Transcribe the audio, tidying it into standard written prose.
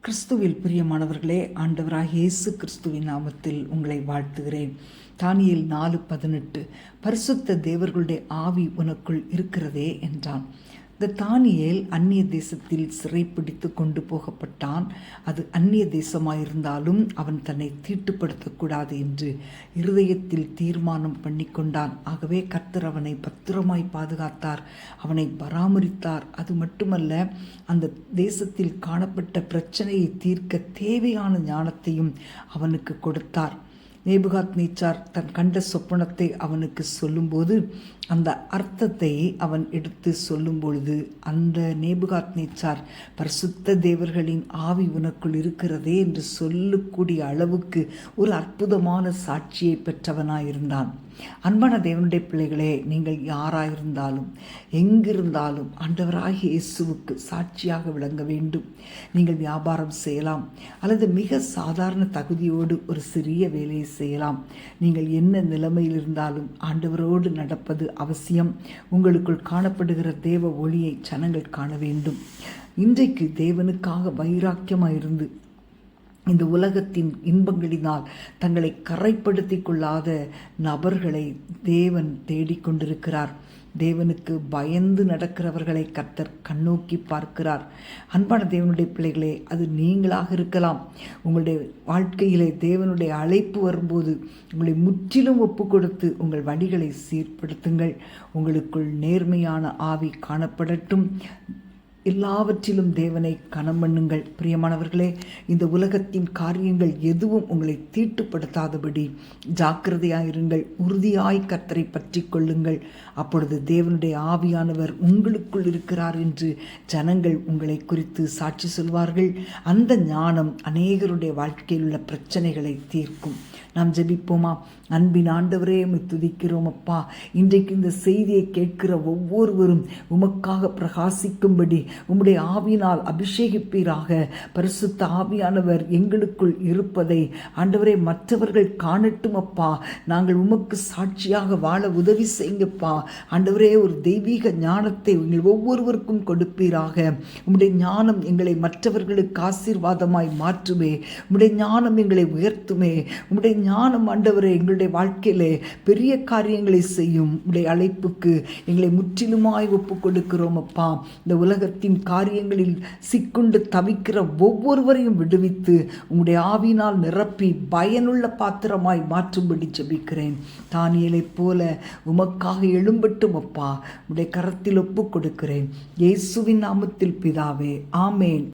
கிறிஸ்துவில் பிரியமானவர்களே, ஆண்டவராகிய இயேசு கிறிஸ்துவின் நாமத்தில் உங்களை வாழ்த்துகிறேன். தானியேல் 4:18 பரிசுத்த தேவர்களுடைய ஆவி உனக்குள் இருக்கிறதே என்றான். இந்த தானியேல் அந்நிய தேசத்தில் சிறைப்பிடித்து கொண்டு போகப்பட்டான். அது அந்நிய தேசமாயிருந்தாலும் அவன் தன்னை தீட்டுப்படுத்தக்கூடாது என்று இருதயத்தில் தீர்மானம் பண்ணி கொண்டான். ஆகவே கர்த்தர் அவனை பத்திரமாய் பாதுகாத்தார், அவனை பராமரித்தார். அது மட்டுமல்ல, அந்த தேசத்தில் காணப்பட்ட பிரச்சனையை தீர்க்க தேவையான ஞானத்தையும் அவனுக்கு கொடுத்தார். நேபுகாத்நேச்சார் தன் கண்ட சொப்பனத்தை அவனுக்கு சொல்லும்போது, அந்த அர்த்தத்தை அவன் எடுத்து சொல்லும் பொழுது, அந்த நேபுகாத்நேச்சார் பரிசுத்த தேவர்களின் ஆவி உனக்குள் இருக்கிறதே என்று சொல்லக்கூடிய அளவுக்கு ஒரு அற்புதமான சாட்சியை பெற்றவனாயிருந்தான். அன்பான தேவனுடைய பிள்ளைகளே, நீங்கள் யாராயிருந்தாலும் எங்கிருந்தாலும் ஆண்டவராகிய இயேசுவுக்கு சாட்சியாக விளங்க வேண்டும். நீங்கள் வியாபாரம் செய்யலாம், அல்லது மிக சாதாரண தகுதியோடு ஒரு சிறிய வேலையை செய்யலாம். நீங்கள் என்ன நிலைமையில் இருந்தாலும் ஆண்டவரோடு நடப்பது அவசியம். உங்களுக்குள் காணப்படுகிற தேவ ஒளியை ஜனங்கள் காண வேண்டும். இன்றைக்கு தேவனுக்காக வைராக்கியமாயிருந்து இந்த உலகத்தின் இன்பங்களினால் தங்களை கரைப்படுத்தி கொள்ளாத நபர்களை தேவன் தேடிக்கொண்டிருக்கிறார். தேவனுக்கு பயந்து நடக்கிறவர்களை கர்த்தர் கண்ணோக்கி பார்க்கிறார். அன்பான தேவனுடைய பிள்ளைகளே, அது நீங்களாக இருக்கலாம். உங்களுடைய வாழ்க்கையிலே தேவனுடைய அழைப்பு வரும்போது உங்களை முற்றிலும் ஒப்பு கொடுத்து உங்கள் வழிகளை சீர்படுத்துங்கள். உங்களுக்குள் நேர்மையான ஆவி காணப்படட்டும். எல்லாவற்றிலும் தேவனை கனம் பண்ணுங்கள். பிரியமானவர்களே, இந்த உலகத்தின் காரியங்கள் எதுவும் உங்களை தீட்டுப்படுத்தாதபடி ஜாக்கிரதையாயிருங்கள். உறுதியாய் கர்த்தரை பற்றி கொள்ளுங்கள். அப்பொழுது தேவனுடைய ஆவியானவர் உங்களுக்குள் இருக்கிறார் என்று ஜனங்கள் உங்களை குறித்து சாட்சி சொல்வார்கள். அந்த ஞானம் அநேகருடைய வாழ்க்கையில் உள்ள பிரச்சனைகளை தீர்க்கும். நாம் ஜெபிப்போமா? அன்பின் ஆண்டவரே, உம்மை துதிக்கிறோம் அப்பா. இன்றைக்கு இந்த செய்தியை கேட்கிற ஒவ்வொருவரும் உமக்காக பிரகாசிக்கும்படி உம்முடைய ஆவியினால் அபிஷேகிப்பீராக. பரிசுத்த ஆவியானவர் எங்களுக்குள் இருப்பதை ஆண்டவரே மற்றவர்கள் காணட்டும் அப்பா. நாங்கள் உமக்கு சாட்சியாக வாழ உதவி செய்யுங்கப்பா. ஆண்டவரே, ஒரு தெய்வீக ஞானத்தை எங்கள் ஒவ்வொருவருக்கும் கொடுப்பீராக. உம்முடைய ஞானம் எங்களை மற்றவர்களுக்கு ஆசீர்வாதமாய் மாற்றுமே. உம்முடைய ஞானம் எங்களை உயர்த்துமே. உம்முடைய ஞானம் ஆண்டவரே எங்களுடைய வாழ்க்கையிலே பெரிய காரியங்களை செய்யும். உம்முடைய அழைப்புக்கு எங்களை முற்றிலுமாய் ஒப்பு கொடுக்கிறோம் அப்பா. இந்த உலகத்தின் காரியங்களில் சிக்குண்டு தவிக்கிற ஒவ்வொருவரையும் விடுவித்து உம்முடைய ஆவியினால் நிரப்பி பயனுள்ள பாத்திரமாய் மாற்றும்படி ஜெபிக்கிறேன். தானியேலைப் போல உமக்காக எழும்பட்டும் அப்பா. உம்முடைய கரத்தில் ஒப்பு கொடுக்கிறேன். இயேசுவின் நாமத்தில் பிதாவே, ஆமேன்.